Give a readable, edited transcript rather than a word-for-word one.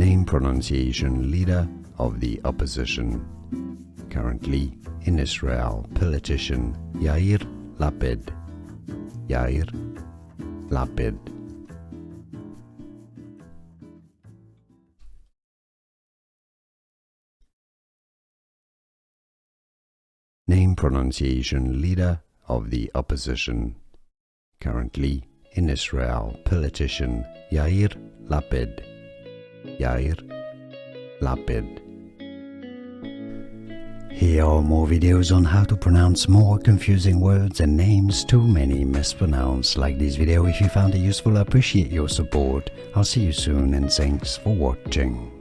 Name pronunciation leader of the opposition. Currently in Israel, politician Yair Lapid. Yair Lapid. Name pronunciation leader of the opposition. Currently in Israel, politician Yair Lapid. Yair Lapid. Here are more videos on how to pronounce more confusing words and names too many mispronounced. Like this video if you found it useful. I appreciate your support. I'll see you soon and thanks for watching.